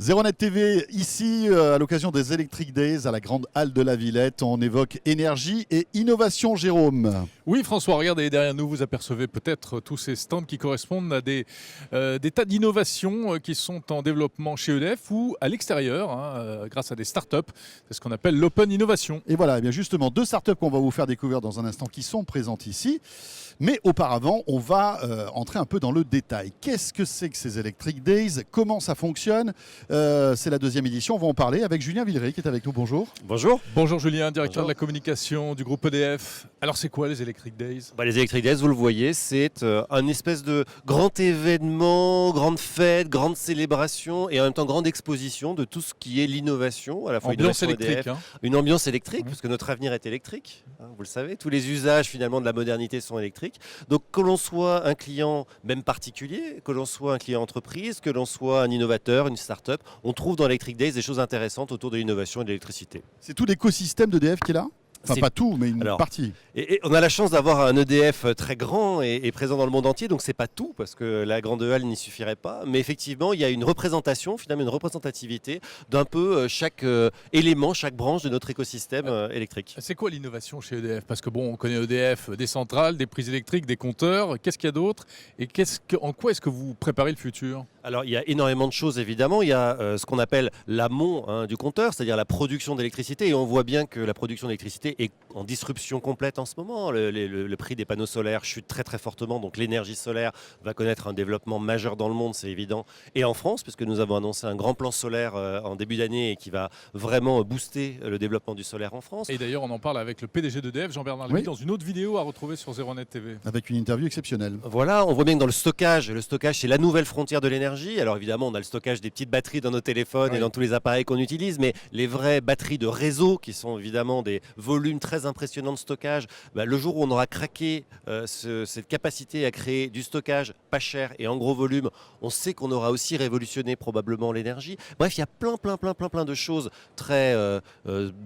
Zeronet TV, ici à l'occasion des Electric Days à la Grande Halle de la Villette. On évoque énergie et innovation, Jérôme. Oui, François, regardez derrière nous, vous apercevez peut-être tous ces stands qui correspondent à des tas d'innovations qui sont en développement chez EDF ou à l'extérieur, grâce à des startups. C'est ce qu'on appelle l'open innovation. Et voilà, eh bien justement, deux startups qu'on va vous faire découvrir dans un instant qui sont présentes ici. Mais auparavant, on va entrer un peu dans le détail. Qu'est-ce que c'est que ces Electric Days? Comment ça fonctionne? C'est la deuxième édition. On va en parler avec Julien Villeray qui est avec nous. Bonjour. Bonjour. Bonjour Julien, directeur de la communication du groupe EDF. Alors c'est quoi les Electric Days? Les Electric Days, vous le voyez, c'est un espèce de grand événement, grande fête, grande célébration et en même temps grande exposition de tout ce qui est l'innovation, à la fois Ambiance innovation électrique. EDF, une ambiance électrique, parce que notre avenir est électrique, vous le savez. Tous les usages finalement de la modernité sont électriques. Donc que l'on soit un client même particulier, que l'on soit un client entreprise, que l'on soit un innovateur, une start-up, on trouve dans Electric Days des choses intéressantes autour de l'innovation et de l'électricité. C'est tout l'écosystème d'EDF qui est là? Enfin, C'est- pas tout, mais une Alors, partie. Et on a la chance d'avoir un EDF très grand et présent dans le monde entier, donc c'est pas tout, parce que la grande halle n'y suffirait pas. Mais effectivement, il y a une représentation, finalement une représentativité d'un peu chaque élément, chaque branche de notre écosystème électrique. C'est quoi l'innovation chez EDF? Parce que bon, on connaît EDF, des centrales, des prises électriques, des compteurs. Qu'est-ce qu'il y a d'autre? Et en quoi est-ce que vous préparez le futur? Alors il y a énormément de choses évidemment, il y a ce qu'on appelle l'amont du compteur, c'est-à-dire la production d'électricité, et on voit bien que la production d'électricité est en disruption complète en ce moment. Le prix des panneaux solaires chute très très fortement, donc l'énergie solaire va connaître un développement majeur dans le monde, c'est évident, et en France, puisque nous avons annoncé un grand plan solaire en début d'année et qui va vraiment booster le développement du solaire en France. Et d'ailleurs, on en parle avec le PDG d'EDF, Jean-Bernard Lévy, Oui. dans une autre vidéo à retrouver sur Zeronet TV. Avec une interview exceptionnelle. Voilà, on voit bien que dans le stockage c'est la nouvelle frontière de l'énergie. Alors évidemment, on a le stockage des petites batteries dans nos téléphones et dans tous les appareils qu'on utilise, mais les vraies batteries de réseau, qui sont évidemment des volumes très impressionnants de stockage, le jour où on aura craqué cette capacité à créer du stockage pas cher et en gros volume, on sait qu'on aura aussi révolutionné probablement l'énergie. Bref, il y a plein de choses très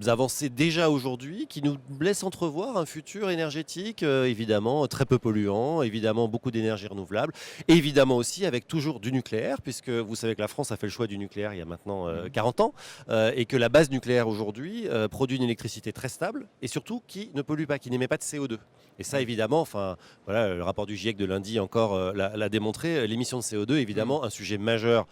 avancées déjà aujourd'hui qui nous laissent entrevoir un futur énergétique évidemment très peu polluant, évidemment beaucoup d'énergie renouvelable, et évidemment aussi avec toujours du nucléaire, puisque vous savez que la France a fait le choix du nucléaire il y a maintenant 40 ans, et que la base nucléaire aujourd'hui produit une électricité très stable et surtout qui ne pollue pas, qui n'émet pas de CO2. Et ça évidemment, le rapport du GIEC de lundi encore l'a démontré, l'émission de CO2 évidemment un sujet majeur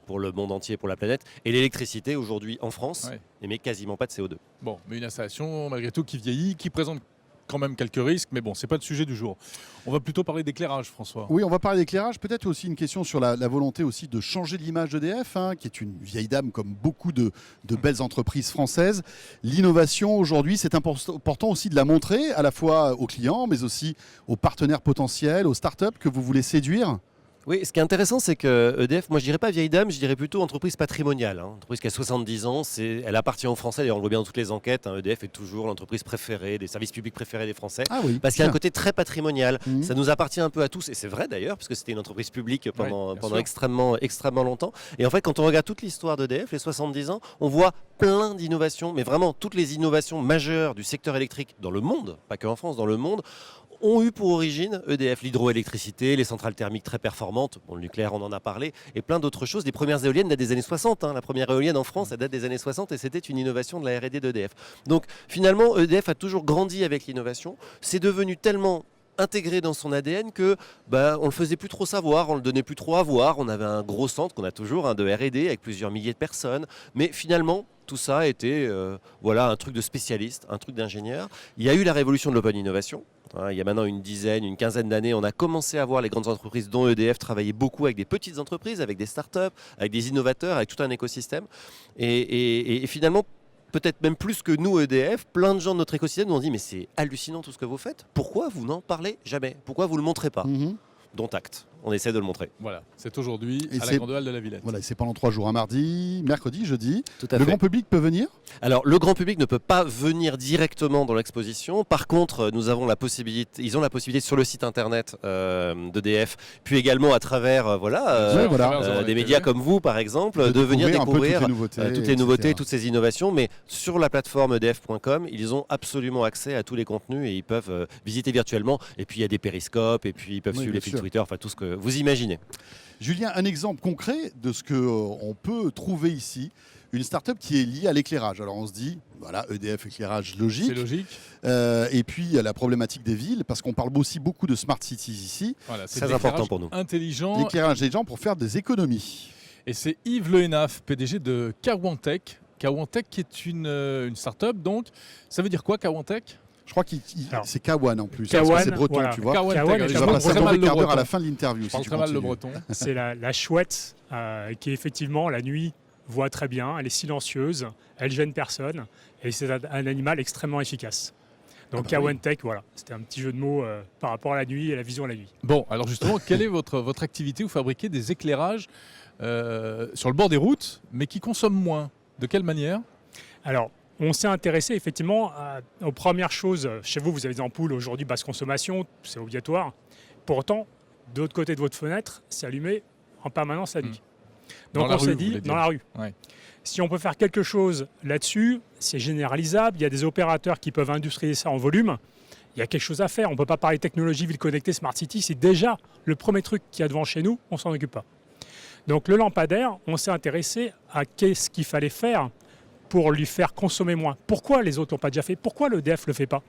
pour le monde entier, pour la planète, et l'électricité aujourd'hui en France n'émet quasiment pas de CO2. Bon, mais une installation malgré tout qui vieillit, qui présente quand même quelques risques, mais bon, c'est pas le sujet du jour. On va plutôt parler d'éclairage, François. Oui, on va parler d'éclairage. Peut-être aussi une question sur la volonté aussi de changer l'image d'EDF, qui est une vieille dame comme beaucoup de belles entreprises françaises. L'innovation aujourd'hui, c'est important aussi de la montrer à la fois aux clients, mais aussi aux partenaires potentiels, aux startups que vous voulez séduire. Oui, ce qui est intéressant, c'est que EDF, moi je dirais pas vieille dame, je dirais plutôt entreprise patrimoniale. Entreprise qui a 70 ans, elle appartient aux Français, d'ailleurs on le voit bien dans toutes les enquêtes, EDF est toujours l'entreprise préférée, des services publics préférés des Français, parce qu'il y a un côté très patrimonial. Ça nous appartient un peu à tous, et c'est vrai d'ailleurs, parce que c'était une entreprise publique pendant extrêmement longtemps. Et en fait, quand on regarde toute l'histoire d'EDF, les 70 ans, on voit plein d'innovations, mais vraiment toutes les innovations majeures du secteur électrique dans le monde, pas qu'en France, dans le monde, ont eu pour origine EDF, l'hydroélectricité, les centrales thermiques très performantes, le nucléaire on en a parlé, et plein d'autres choses. Les premières éoliennes datent des années 60, la première éolienne en France elle date des années 60 et c'était une innovation de la R&D d'EDF. Donc finalement EDF a toujours grandi avec l'innovation, c'est devenu tellement intégré dans son ADN que on le faisait plus trop savoir, on le donnait plus trop à voir, on avait un gros centre qu'on a toujours de R&D avec plusieurs milliers de personnes, mais finalement tout ça était un truc de spécialiste, un truc d'ingénieur. Il y a eu la révolution de l'open innovation. Il y a maintenant une quinzaine d'années, on a commencé à voir les grandes entreprises dont EDF travailler beaucoup avec des petites entreprises, avec des startups, avec des innovateurs, avec tout un écosystème. Et finalement, peut-être même plus que nous EDF, plein de gens de notre écosystème nous ont dit mais c'est hallucinant tout ce que vous faites. Pourquoi vous n'en parlez jamais? Pourquoi vous ne le montrez pas? Dont acte. On essaie de le montrer. Voilà, c'est aujourd'hui à la Grande Halle de la Villette. Voilà, c'est pendant 3 jours, un mardi, mercredi, jeudi. Tout à fait. Le grand public peut venir? Alors, le grand public ne peut pas venir directement dans l'exposition. Par contre, ils ont la possibilité sur le site internet d'EDF, puis également à travers des médias comme vous, par exemple, de venir découvrir toutes les nouveautés, toutes ces innovations. Mais sur la plateforme edf.com, ils ont absolument accès à tous les contenus et ils peuvent visiter virtuellement. Et puis, il y a des périscopes, et puis ils peuvent suivre les fils Twitter, tout ce que vous imaginez. Julien, un exemple concret de ce qu'on peut trouver ici, une start-up qui est liée à l'éclairage. Alors on se dit, voilà, EDF, éclairage logique. C'est logique. Et puis il y a la problématique des villes, parce qu'on parle aussi beaucoup de smart cities ici. Voilà, c'est Très important pour nous. Intelligent. L'éclairage intelligent pour faire des économies. Et c'est Yves Lehenaf, PDG de Kawantech. Kawantech qui est une start-up, donc ça veut dire quoi Kawantech? Je crois que c'est Kawan en plus. Kawan, C'est breton, voilà. tu vois. Kawantech, Tu je vas parle passer un très mal mauvais le quart d'heure à breton. la fin de l'interview. Je Si parle tu très mal le continues. breton. C'est la chouette qui effectivement la nuit voit très bien, elle est silencieuse, elle gêne personne et c'est un animal extrêmement efficace. Donc Kawantech, voilà, c'était un petit jeu de mots par rapport à la nuit et la vision à la nuit. Bon, alors justement, quelle est votre activité? Vous fabriquez des éclairages sur le bord des routes, mais qui consomment moins. De quelle manière? Alors, on s'est intéressé effectivement aux premières choses. Chez vous, vous avez des ampoules aujourd'hui basse consommation, c'est obligatoire. Pourtant, de l'autre côté de votre fenêtre, c'est allumé en permanence la nuit. Donc on s'est dit, dans la rue, si on peut faire quelque chose là-dessus, c'est généralisable. Il y a des opérateurs qui peuvent industrialiser ça en volume. Il y a quelque chose à faire. On ne peut pas parler technologie, ville connectée, smart city. C'est déjà le premier truc qu'il y a devant chez nous. On ne s'en occupe pas. Donc le lampadaire, on s'est intéressé à qu'est-ce qu'il fallait faire pour lui faire consommer moins. Pourquoi les autres ne l'ont pas déjà fait? Pourquoi l'EDF ne le fait pas?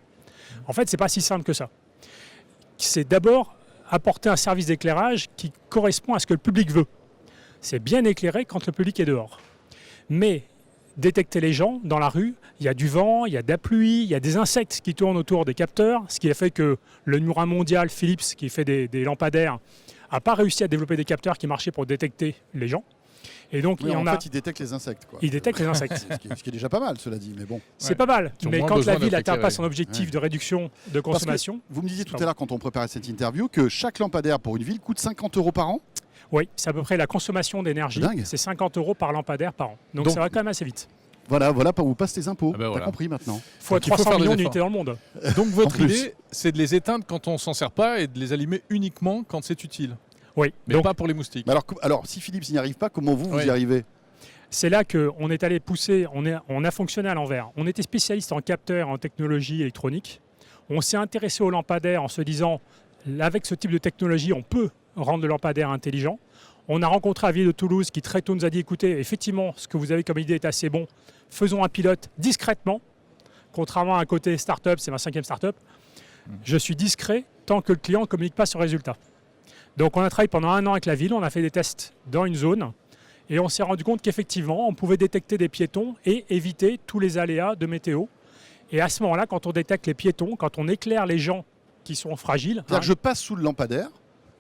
En fait, ce n'est pas si simple que ça. C'est d'abord apporter un service d'éclairage qui correspond à ce que le public veut. C'est bien éclairé quand le public est dehors. Mais détecter les gens dans la rue, il y a du vent, il y a de la pluie, il y a des insectes qui tournent autour des capteurs, ce qui a fait que le numéro 1 mondial, Philips, qui fait des lampadaires, n'a pas réussi à développer des capteurs qui marchaient pour détecter les gens. Et donc, en fait, il détecte les insectes. Quoi. Il détecte les insectes. Ce qui est déjà pas mal, cela dit. Mais bon. C'est pas mal. Mais quand la ville n'atteint pas son objectif de réduction de consommation... Vous me disiez tout à l'heure, quand on préparait cette interview, que chaque lampadaire pour une ville coûte 50 € par an. Oui, c'est à peu près la consommation d'énergie. C'est 50 € par lampadaire par an. Donc ça va quand même assez vite. Voilà pour vous passer tes impôts. T'as compris maintenant. Fois 300 millions d'unités dans le monde. Donc votre idée, c'est de les éteindre quand on ne s'en sert pas et de les allumer uniquement quand c'est utile. Oui. Mais donc, pas pour les moustiques. Alors, si Philips n'y arrive pas, comment vous y arrivez? C'est là qu'on est allé pousser, on a fonctionné à l'envers. On était spécialiste en capteurs, en technologie électronique. On s'est intéressé aux lampadaires en se disant, avec ce type de technologie, on peut rendre le lampadaire intelligent. On a rencontré la ville de Toulouse qui très tôt nous a dit, écoutez, effectivement, ce que vous avez comme idée est assez bon. Faisons un pilote discrètement. Contrairement à un côté start-up, c'est ma 5e start-up. Je suis discret tant que le client ne communique pas sur le résultat. Donc on a travaillé pendant 1 an avec la ville, on a fait des tests dans une zone et on s'est rendu compte qu'effectivement on pouvait détecter des piétons et éviter tous les aléas de météo. Et à ce moment-là, quand on détecte les piétons, quand on éclaire les gens qui sont fragiles... C'est-à-dire que je passe sous le lampadaire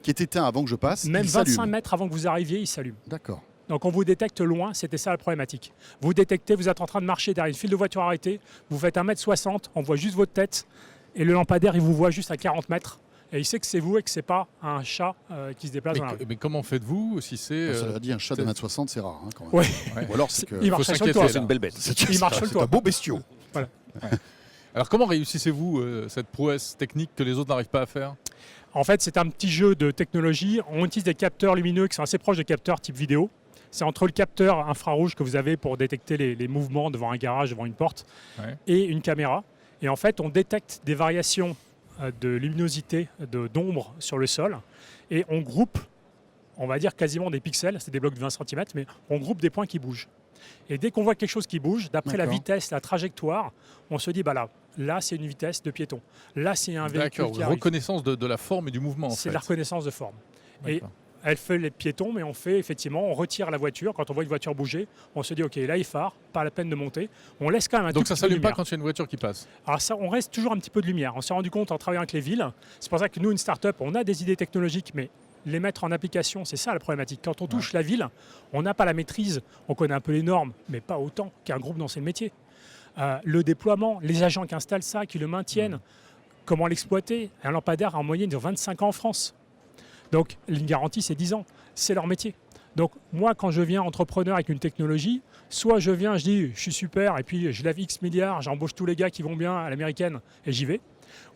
qui est éteint avant que je passe, même 25 mètres avant que vous arriviez, il s'allume. D'accord. Donc on vous détecte loin, c'était ça la problématique. Vous détectez, vous êtes en train de marcher derrière une file de voitures arrêtée, vous faites 1,60 m, on voit juste votre tête et le lampadaire il vous voit juste à 40 mètres. Et il sait que c'est vous et que ce n'est pas un chat qui se déplace dans la rue. Mais comment faites-vous si c'est... Ça veut dire un chat de 1,60 m, c'est rare hein, quand même. Ouais. Ou alors c'est que... Il marche sur le toit. C'est une belle bête. Il marche sur le toit. C'est un beau bestiau. Voilà. Alors comment réussissez-vous cette prouesse technique que les autres n'arrivent pas à faire? En fait, c'est un petit jeu de technologie. On utilise des capteurs lumineux qui sont assez proches de capteurs type vidéo. C'est entre le capteur infrarouge que vous avez pour détecter les mouvements devant un garage, devant une porte, et une caméra. Et en fait, on détecte des variations de luminosité, d'ombre sur le sol, et on groupe, on va dire quasiment des pixels, c'est des blocs de 20 cm, mais on groupe des points qui bougent. Et dès qu'on voit quelque chose qui bouge, d'après la vitesse, la trajectoire, on se dit, bah là c'est une vitesse de piéton. Là, c'est un véhicule qui arrive. Reconnaissance de la forme et du mouvement, en fait. C'est la reconnaissance de forme. Et elle fait les piétons, mais on fait effectivement, on retire la voiture. Quand on voit une voiture bouger, on se dit, OK, là, il phare, pas la peine de monter. On laisse quand même un tout petit peu de lumière. Donc ça ne s'allume pas quand il y a une voiture qui passe? Alors ça, on reste toujours un petit peu de lumière. On s'est rendu compte en travaillant avec les villes. C'est pour ça que nous, une start-up, on a des idées technologiques, mais les mettre en application, c'est ça la problématique. Quand on touche la ville, on n'a pas la maîtrise. On connaît un peu les normes, mais pas autant qu'un groupe dans ce métier. Le déploiement, les agents qui installent ça, qui le maintiennent, comment l'exploiter. Un lampadaire, en moyenne, dure 25 ans en France. Donc, une garantie, c'est 10 ans. C'est leur métier. Donc, moi, quand je viens entrepreneur avec une technologie, soit je viens, je dis, je suis super, et puis je lève X milliards, j'embauche tous les gars qui vont bien à l'américaine, et j'y vais.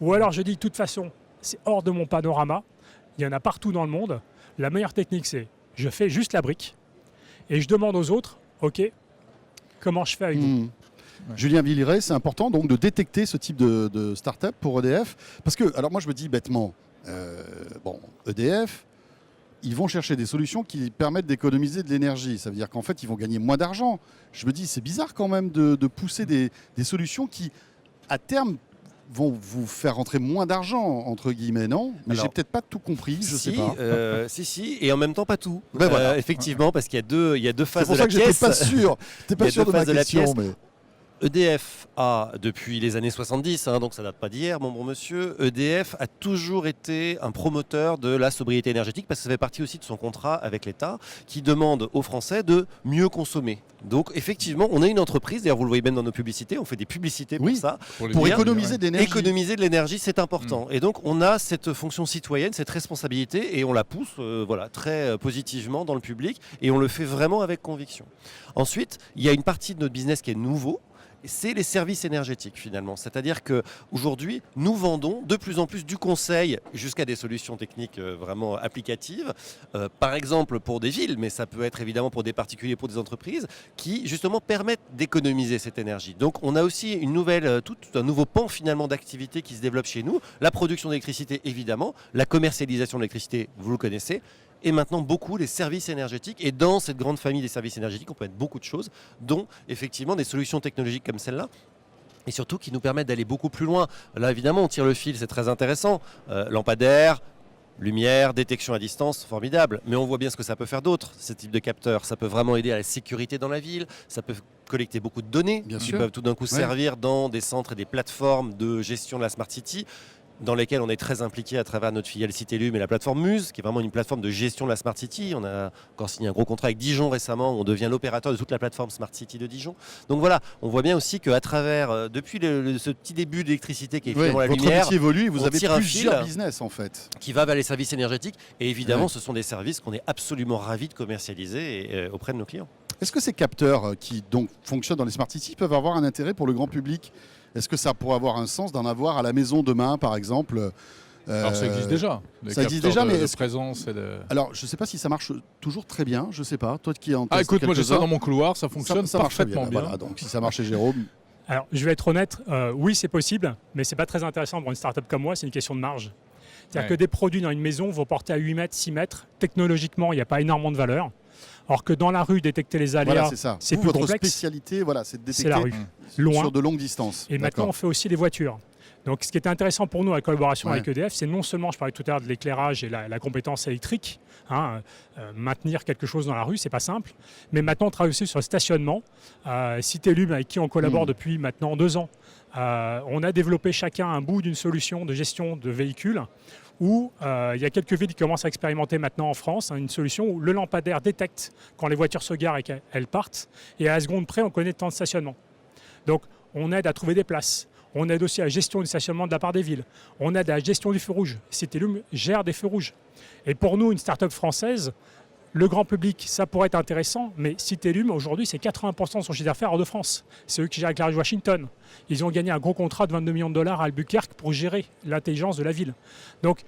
Ou alors, je dis, de toute façon, c'est hors de mon panorama. Il y en a partout dans le monde. La meilleure technique, c'est, je fais juste la brique, et je demande aux autres, OK, comment je fais avec vous? Julien Villeret, c'est important donc de détecter ce type de start-up pour EDF. Parce que, alors moi je me dis bêtement, EDF, ils vont chercher des solutions qui permettent d'économiser de l'énergie. Ça veut dire qu'en fait, ils vont gagner moins d'argent. Je me dis, c'est bizarre quand même de pousser des solutions qui, à terme, vont vous faire rentrer moins d'argent, entre guillemets, non? Mais j'ai peut-être pas tout compris, je sais pas. Si, et en même temps pas tout. Ben voilà. Effectivement, parce qu'il y a deux phases C'est pour de ça la que j'étais pièce. pas sûr. T'es pas Il y a sûr deux de ma phases de la question, pièce. mais... EDF a, depuis les années 70, donc ça date pas d'hier, mon bon monsieur, EDF a toujours été un promoteur de la sobriété énergétique parce que ça fait partie aussi de son contrat avec l'État qui demande aux Français de mieux consommer. Donc effectivement, on est une entreprise, d'ailleurs vous le voyez bien dans nos publicités, on fait des publicités pour ça. Pour économiser de l'énergie. Économiser de l'énergie, c'est important. Et donc on a cette fonction citoyenne, cette responsabilité et on la pousse très positivement dans le public et on le fait vraiment avec conviction. Ensuite, il y a une partie de notre business qui est nouveau. C'est les services énergétiques finalement. C'est-à-dire qu'aujourd'hui, nous vendons de plus en plus du conseil jusqu'à des solutions techniques vraiment applicatives. Par exemple pour des villes, mais ça peut être évidemment pour des particuliers, pour des entreprises, qui justement permettent d'économiser cette énergie. Donc on a aussi tout un nouveau pan finalement d'activité qui se développe chez nous. La production d'électricité évidemment, la commercialisation de l'électricité, vous le connaissez. Et maintenant beaucoup les services énergétiques. Et dans cette grande famille des services énergétiques, on peut mettre beaucoup de choses, dont effectivement des solutions technologiques comme celle-là. Et surtout qui nous permettent d'aller beaucoup plus loin. Là évidemment on tire le fil, c'est très intéressant. Lampadaire, lumière, détection à distance, formidable. Mais on voit bien ce que ça peut faire d'autre, ce type de capteur. Ça peut vraiment aider à la sécurité dans la ville. Ça peut collecter beaucoup de données qui peuvent tout d'un coup servir dans des centres et des plateformes de gestion de la Smart City, dans lesquels on est très impliqué à travers notre filiale Citélum et la plateforme Muse, qui est vraiment une plateforme de gestion de la Smart City. On a encore signé un gros contrat avec Dijon récemment, où on devient l'opérateur de toute la plateforme Smart City de Dijon. Donc voilà, on voit bien aussi qu'à travers, depuis ce petit début d'électricité qui est finalement la votre lumière, métier évolue, vous avez tire un plusieurs fil business en fait. qui va vers les services énergétiques. Et évidemment, ce sont des services qu'on est absolument ravis de commercialiser auprès de nos clients. Est-ce que ces capteurs qui donc fonctionnent dans les Smart Cities peuvent avoir un intérêt pour le grand public? Est-ce que ça pourrait avoir un sens d'en avoir à la maison demain, par exemple? Alors ça existe déjà. Ça existe déjà, mais de présence et de... Alors je ne sais pas si ça marche toujours très bien. Je ne sais pas. Toi qui en testes écoute, moi j'ai ça quelques-uns, dans mon couloir, ça fonctionne ça marche parfaitement bien. Voilà, donc si ça marchait, Jérôme. Alors, je vais être honnête, oui, c'est possible, mais c'est pas très intéressant pour une start-up comme moi, c'est une question de marge. C'est-à-dire que des produits dans une maison vont porter à 8 mètres, 6 mètres. Technologiquement, il n'y a pas énormément de valeur. Alors que dans la rue, détecter les aléas, c'est plus votre complexe. Spécialité, c'est de C'est la détecter rue, loin. sur de longues distances. Et maintenant, on fait aussi les voitures. Donc, ce qui était intéressant pour nous, la collaboration avec EDF, c'est non seulement, je parlais tout à l'heure de l'éclairage et la compétence électrique, maintenir quelque chose dans la rue, c'est pas simple, mais maintenant, on travaille aussi sur le stationnement. Citélum, avec qui on collabore depuis maintenant 2 ans, on a développé chacun un bout d'une solution de gestion de véhicules où il y a quelques villes qui commencent à expérimenter maintenant en France une solution où le lampadaire détecte quand les voitures se garent et qu'elles partent, et à la seconde près, on connaît le temps de stationnement. Donc, on aide à trouver des places. On aide aussi à la gestion du stationnement de la part des villes. On aide à la gestion du feu rouge. Citélum gère des feux rouges. Et pour nous, une start-up française, le grand public, ça pourrait être intéressant, mais Citélum, aujourd'hui, c'est 80% de son chiffre d'affaires hors de France. C'est eux qui gèrent l'éclairage Washington. Ils ont gagné un gros contrat de 22 millions de dollars à Albuquerque pour gérer l'intelligence de la ville. Donc,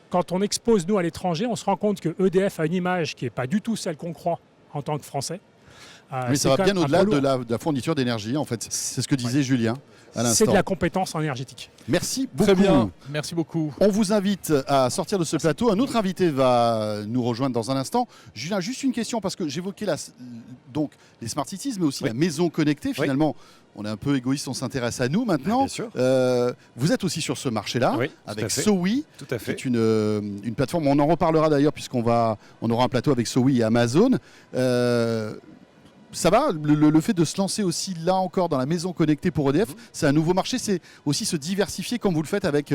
quand on expose, nous, à l'étranger, on se rend compte que EDF a une image qui n'est pas du tout celle qu'on croit en tant que Français. Mais ça va bien au-delà de la fourniture d'énergie, en fait. C'est ce que disait Julien à l'instant. C'est de la compétence en énergétique. Merci beaucoup. Très bien, merci beaucoup. On vous invite à sortir de ce plateau. Un autre invité va nous rejoindre dans un instant. Julien, juste une question, parce que j'évoquais donc les Smart Cities, mais aussi la maison connectée. Finalement, on est un peu égoïste, on s'intéresse à nous maintenant. Bien sûr. Vous êtes aussi sur ce marché-là, avec Sowi, Tout à fait. qui est une plateforme. On en reparlera d'ailleurs, puisqu'on aura un plateau avec Sowi et Amazon. Ça va, le fait de se lancer aussi là encore dans la maison connectée pour EDF, c'est un nouveau marché, c'est aussi se diversifier comme vous le faites avec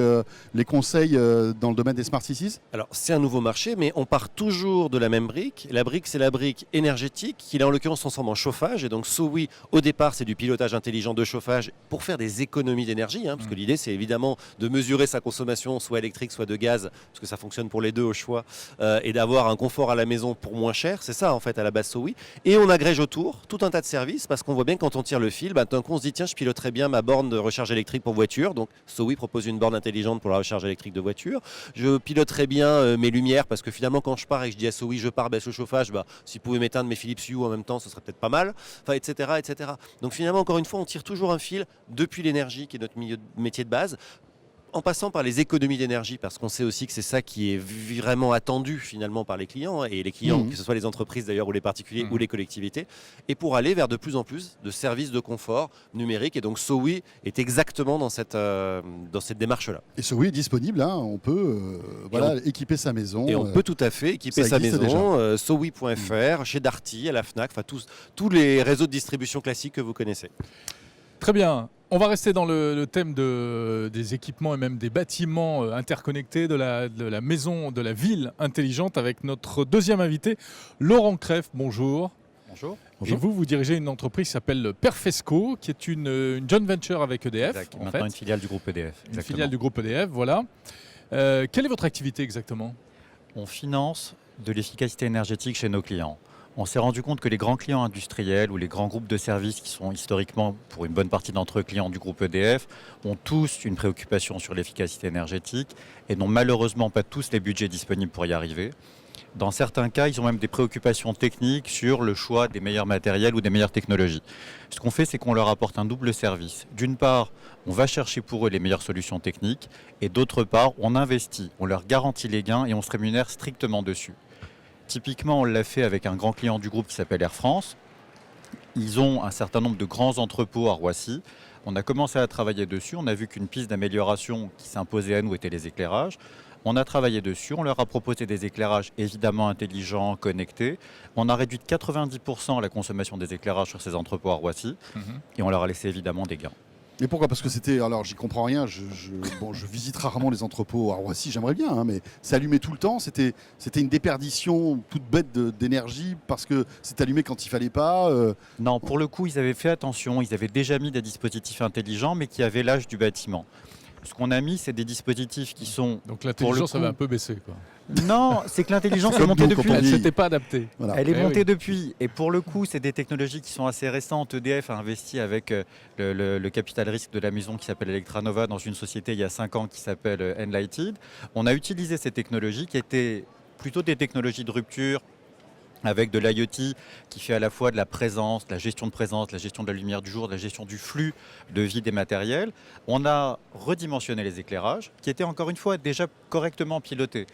les conseils dans le domaine des Smart Cities? Alors c'est un nouveau marché, mais on part toujours de la même brique. La brique, c'est la brique énergétique, qui là en l'occurrence transforme en chauffage. Et donc Sowi, au départ, c'est du pilotage intelligent de chauffage pour faire des économies d'énergie, parce que l'idée, c'est évidemment de mesurer sa consommation, soit électrique, soit de gaz, parce que ça fonctionne pour les deux au choix, et d'avoir un confort à la maison pour moins cher. C'est ça en fait à la base Sowi. Et on agrège autour tout un tas de services, parce qu'on voit bien que quand on tire le fil, d'un coup on se dit tiens, je piloterais bien ma borne de recharge électrique pour voiture. Donc Sowi propose une borne intelligente pour la recharge électrique de voiture. Je piloterais bien mes lumières, parce que finalement quand je pars et que je dis à Sowi je pars, baisse le chauffage, s'il pouvait m'éteindre mes Philips Hue en même temps, ce serait peut-être pas mal, etc., etc. Donc finalement encore une fois on tire toujours un fil depuis l'énergie qui est notre métier de base en passant par les économies d'énergie, parce qu'on sait aussi que c'est ça qui est vraiment attendu finalement par les clients, et les clients, que ce soit les entreprises d'ailleurs ou les particuliers ou les collectivités, et pour aller vers de plus en plus de services de confort numérique. Et donc SOWI est exactement dans cette démarche-là. Et SOWI est disponible, hein, on peut équiper sa maison. Et on peut tout à fait équiper sa maison, sowi.fr, chez Darty, à la FNAC, enfin tous les réseaux de distribution classiques que vous connaissez. Très bien. On va rester dans le thème des équipements et même des bâtiments interconnectés de la maison, de la ville intelligente avec notre deuxième invité, Laurent Crefft. Bonjour. Bonjour. Et vous dirigez une entreprise qui s'appelle Perfesco, qui est une joint venture avec EDF. Exact. Maintenant une filiale du groupe EDF. Une filiale du groupe EDF, voilà. Quelle est votre activité exactement ? On finance de l'efficacité énergétique chez nos clients. On s'est rendu compte que les grands clients industriels ou les grands groupes de services qui sont historiquement, pour une bonne partie d'entre eux, clients du groupe EDF, ont tous une préoccupation sur l'efficacité énergétique et n'ont malheureusement pas tous les budgets disponibles pour y arriver. Dans certains cas, ils ont même des préoccupations techniques sur le choix des meilleurs matériels ou des meilleures technologies. Ce qu'on fait, c'est qu'on leur apporte un double service. D'une part, on va chercher pour eux les meilleures solutions techniques et d'autre part, on investit, on leur garantit les gains et on se rémunère strictement dessus. Typiquement, on l'a fait avec un grand client du groupe qui s'appelle Air France. Ils ont un certain nombre de grands entrepôts à Roissy. On a commencé à travailler dessus. On a vu qu'une piste d'amélioration qui s'imposait à nous était les éclairages. On a travaillé dessus. On leur a proposé des éclairages évidemment intelligents, connectés. On a réduit de 90% la consommation des éclairages sur ces entrepôts à Roissy. Et on leur a laissé évidemment des gains. Mais pourquoi ? Parce que c'était, alors j'y comprends rien, je visite rarement les entrepôts à Roissy, j'aimerais bien, hein, mais c'est allumé tout le temps, c'était une déperdition toute bête d'énergie parce que c'est allumé quand il fallait pas. Non, pour le coup, ils avaient fait attention, ils avaient déjà mis des dispositifs intelligents, mais qui avaient l'âge du bâtiment. Ce qu'on a mis, c'est des dispositifs qui sont... Donc l'intelligence avait un peu baissé, quoi. Non, c'est que l'intelligence est montée depuis. Elle ne s'était pas adaptée. Voilà. Elle est montée depuis. Et pour le coup, c'est des technologies qui sont assez récentes. EDF a investi avec le capital risque de la maison qui s'appelle Electranova dans une société il y a 5 ans qui s'appelle Enlighted. On a utilisé ces technologies qui étaient plutôt des technologies de rupture, avec de l'IoT qui fait à la fois de la présence, de la gestion de présence, de la gestion de la lumière du jour, de la gestion du flux de vie des matériels. On a redimensionné les éclairages qui étaient encore une fois déjà correctement pilotés.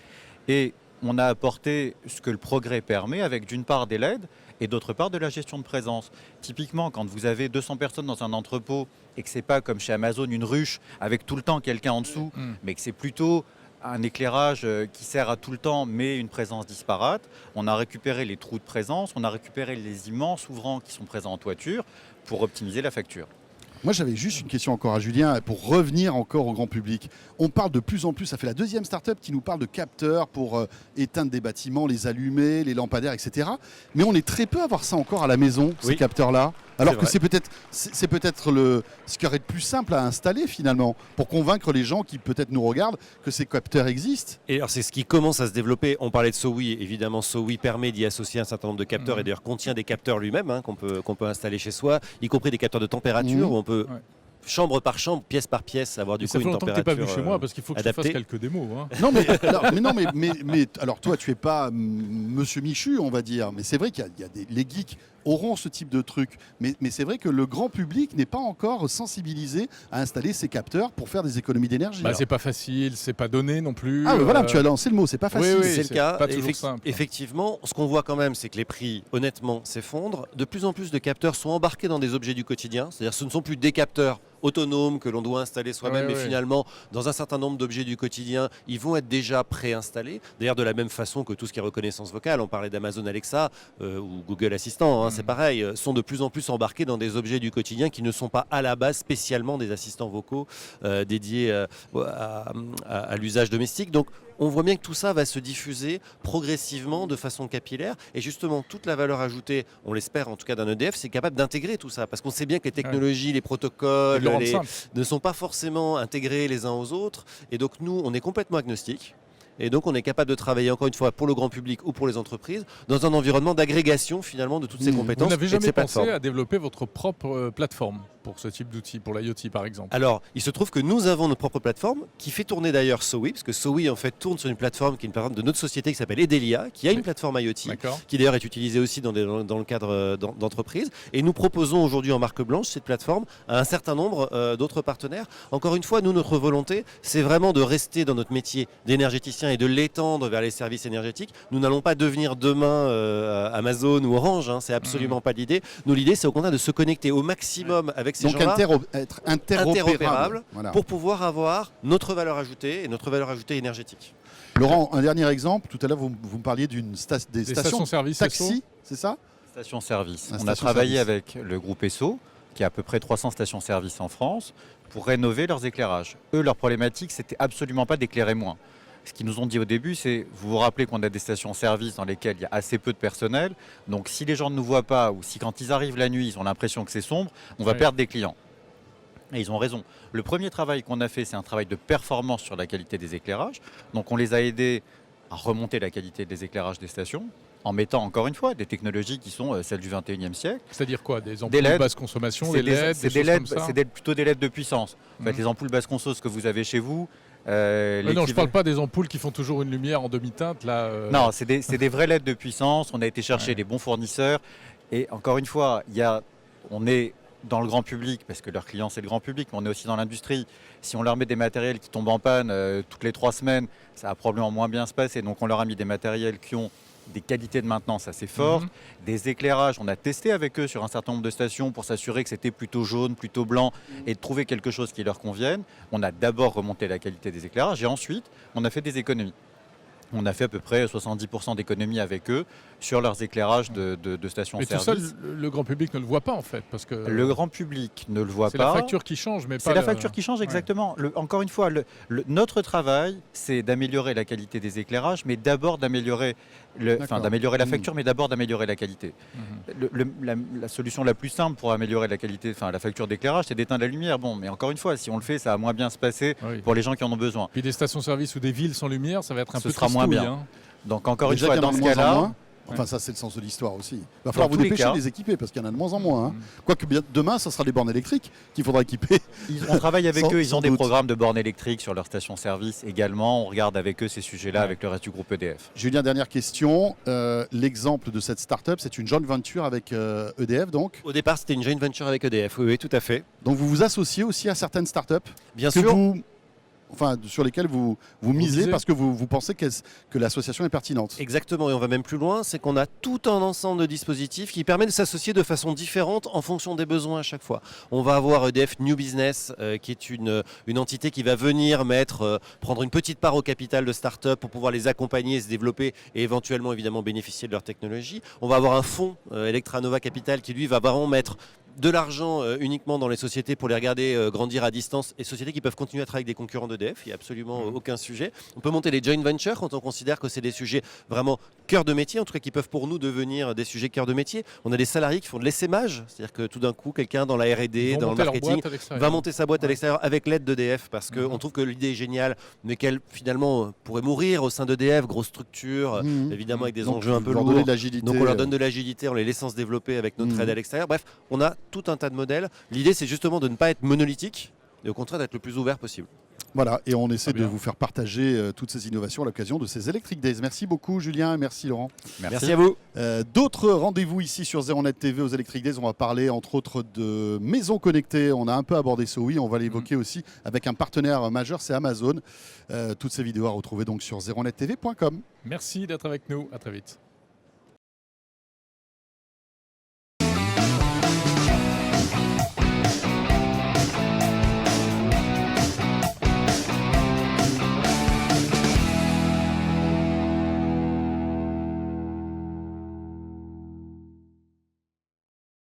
Et on a apporté ce que le progrès permet avec d'une part des LED et d'autre part de la gestion de présence. Typiquement, quand vous avez 200 personnes dans un entrepôt et que ce n'est pas comme chez Amazon une ruche avec tout le temps quelqu'un en dessous, mais que c'est plutôt un éclairage qui sert à tout le temps, mais une présence disparate. On a récupéré les trous de présence, on a récupéré les immenses ouvrants qui sont présents en toiture pour optimiser la facture. Moi, j'avais juste une question encore à Julien, pour revenir encore au grand public. On parle de plus en plus, ça fait la deuxième start-up qui nous parle de capteurs pour éteindre des bâtiments, les allumer, les lampadaires, etc. Mais on est très peu à voir ça encore à la maison, ces capteurs-là. Alors que c'est peut-être ce qui aurait de plus simple à installer finalement, pour convaincre les gens qui peut-être nous regardent que ces capteurs existent. Et alors c'est ce qui commence à se développer. On parlait de SOWI, évidemment SOWI permet d'y associer un certain nombre de capteurs et d'ailleurs contient des capteurs lui-même qu'on peut installer chez soi, y compris des capteurs de température où on peut chambre par chambre, pièce par pièce, avoir du coup une température. Ça fait longtemps que tu n'es pas venu chez moi parce qu'il faut que je fasse quelques démos. Hein. Non, mais alors toi, tu n'es pas Monsieur Michu, on va dire. Mais c'est vrai qu'il y a les geeks auront ce type de truc. Mais c'est vrai que le grand public n'est pas encore sensibilisé à installer ces capteurs pour faire des économies d'énergie. C'est pas facile, c'est pas donné non plus. Ah, voilà, tu as lancé le mot, c'est pas facile. Oui, c'est le cas. Pas toujours simple. Effectivement, ce qu'on voit quand même, c'est que les prix, honnêtement, s'effondrent. De plus en plus de capteurs sont embarqués dans des objets du quotidien. C'est-à-dire ce ne sont plus des capteurs autonomes que l'on doit installer soi-même, mais finalement, dans un certain nombre d'objets du quotidien, ils vont être déjà préinstallés. D'ailleurs, de la même façon que tout ce qui est reconnaissance vocale, on parlait d'Amazon Alexa ou Google Assistant, c'est pareil, sont de plus en plus embarqués dans des objets du quotidien qui ne sont pas à la base spécialement des assistants vocaux dédiés à l'usage domestique. Donc, on voit bien que tout ça va se diffuser progressivement de façon capillaire et justement toute la valeur ajoutée, on l'espère en tout cas d'un EDF, c'est capable d'intégrer tout ça parce qu'on sait bien que les technologies, les protocoles ne sont pas forcément intégrés les uns aux autres et donc nous on est complètement agnostique. Et donc on est capable de travailler encore une fois pour le grand public ou pour les entreprises dans un environnement d'agrégation finalement de toutes ces compétences. Vous n'avez jamais pensé à développer votre propre plateforme ? pour ce type d'outil, pour l'IoT par exemple? Alors, il se trouve que nous avons notre propre plateforme qui fait tourner d'ailleurs Sowi, parce que Sowi en fait tourne sur une plateforme qui est une plateforme de notre société qui s'appelle Edelia, qui a une plateforme IoT, D'accord. qui d'ailleurs est utilisée aussi dans le cadre d'entreprises. Et nous proposons aujourd'hui en marque blanche cette plateforme à un certain nombre d'autres partenaires. Encore une fois, nous, notre volonté, c'est vraiment de rester dans notre métier d'énergéticien et de l'étendre vers les services énergétiques. Nous n'allons pas devenir demain Amazon ou Orange, hein, c'est absolument pas l'idée. Nous, l'idée, c'est au contraire de se connecter au maximum avec ces Donc gens-là. être interopérable. Voilà. Pour pouvoir avoir notre valeur ajoutée et notre valeur ajoutée énergétique. Laurent, un dernier exemple. Tout à l'heure, vous me parliez des Des stations stations-service taxi, c'est ça? Station-service. Un On a travaillé station-service. avec le groupe Esso, qui a à peu près 300 stations-service en France, pour rénover leurs éclairages. Eux, leur problématique, c'était absolument pas d'éclairer moins. Ce qu'ils nous ont dit au début, c'est, vous vous rappelez qu'on a des stations-service dans lesquelles il y a assez peu de personnel, donc si les gens ne nous voient pas, ou si quand ils arrivent la nuit, ils ont l'impression que c'est sombre, on va Oui. perdre des clients. Et ils ont raison. Le premier travail qu'on a fait, c'est un travail de performance sur la qualité des éclairages. Donc on les a aidés à remonter la qualité des éclairages des stations, en mettant encore une fois des technologies qui sont celles du 21e siècle. C'est-à-dire quoi? Des ampoules Des LED. basse consommation, C'est des LED, c'est des choses comme ça? plutôt des LED de puissance. En fait, Mhm. les ampoules basse conso, ce que vous avez chez vous. Non, je l'équivalent- parle pas des ampoules qui font toujours une lumière en demi-teinte. Là, Non, c'est des vrais LED de puissance. On a été chercher Ouais. les bons fournisseurs. Et encore une fois, on est dans le grand public, parce que leurs clients, c'est le grand public, mais on est aussi dans l'industrie. Si on leur met des matériels qui tombent en panne toutes les 3 semaines, ça va probablement moins bien se passer. Donc on leur a mis des matériels qui ont des qualités de maintenance assez fortes, Mhm. des éclairages. On a testé avec eux sur un certain nombre de stations pour s'assurer que c'était plutôt jaune, plutôt blanc, et de trouver quelque chose qui leur convienne. On a d'abord remonté la qualité des éclairages et ensuite, on a fait des économies. On a fait à peu près 70% d'économies avec eux sur leurs éclairages de Mais tout ça, stations-service. le grand public ne le voit pas en fait, parce que Le grand public ne le voit c'est pas. la facture qui change, mais pas C'est la le- facture qui change, exactement. Encore une fois, notre travail, c'est d'améliorer la qualité des éclairages, mais d'abord d'améliorer D'accord. la facture, mais d'abord d'améliorer la qualité. La solution la plus simple pour améliorer la qualité, la facture d'éclairage, c'est d'éteindre la lumière. Bon, mais encore une fois, si on le fait, ça va moins bien se passer Oui. pour les gens qui en ont besoin. Puis des stations-service ou des villes sans lumière, ça va être un Ce peu sera moins tristouille, bien. hein. Donc encore une Déjà fois, qu'il y en a dans ce de moins en cas-là, moins. Enfin, ça, c'est le sens de l'histoire aussi. Il va falloir vous tous les dépêcher cas. de les équiper parce qu'il y en a de moins en moins. Hein. Mhm. Quoique demain, ça sera des bornes électriques qu'il faudra équiper. on travaille avec Sans- eux, ils sans ont des doute. programmes de bornes électriques sur leurs stations-service également. On regarde avec eux ces sujets-là, Ouais. avec le reste du groupe EDF. Julien, dernière question. L'exemple de cette start-up, c'est une joint venture avec EDF, donc. Au départ, c'était une joint venture avec EDF, oui, tout à fait. Donc vous vous associez aussi à certaines start-up Bien que sûr. sur lesquelles vous misez misez. parce que vous pensez que l'association est pertinente. Exactement, et on va même plus loin, c'est qu'on a tout un ensemble de dispositifs qui permet de s'associer de façon différente en fonction des besoins à chaque fois. On va avoir EDF New Business, qui est une entité qui va venir prendre une petite part au capital de start-up pour pouvoir les accompagner et se développer et éventuellement évidemment bénéficier de leur technologie. On va avoir un fonds, Electranova Capital, qui lui va vraiment mettre de l'argent uniquement dans les sociétés pour les regarder grandir à distance, et sociétés qui peuvent continuer à travailler avec des concurrents d'EDF, il n'y a absolument aucun sujet. On peut monter les joint ventures quand on considère que c'est des sujets vraiment cœur de métier, en tout cas qui peuvent pour nous devenir des sujets cœur de métier. On a des salariés qui font de l'essaimage, c'est-à-dire que tout d'un coup quelqu'un dans la Ils R&D, vont dans le monter leur marketing boîte à l'extérieur. va monter sa boîte à l'extérieur avec l'aide d'EDF parce Mhm. qu'on trouve que l'idée est géniale, mais qu'elle finalement pourrait mourir au sein d'EDF, grosse structure, Mhm. évidemment avec des Donc, enjeux un peu vous leur donnez lourds. de l'agilité. Donc on leur donne de l'agilité en les laissant se développer avec notre Mhm. aide à l'extérieur. Bref, on a tout un tas de modèles. L'idée, c'est justement de ne pas être monolithique et au contraire d'être le plus ouvert possible. Voilà, et on essaie Très de bien. vous faire partager toutes ces innovations à l'occasion de ces Electric Days. Merci beaucoup Julien et merci Laurent. Merci à vous. D'autres rendez-vous ici sur Zeronet TV aux Electric Days. On va parler entre autres de maisons connectées. On a un peu abordé ça, oui. On va l'évoquer aussi avec un partenaire majeur, c'est Amazon. Toutes ces vidéos à retrouver donc sur zeronettv.com. Merci d'être avec nous. À très vite.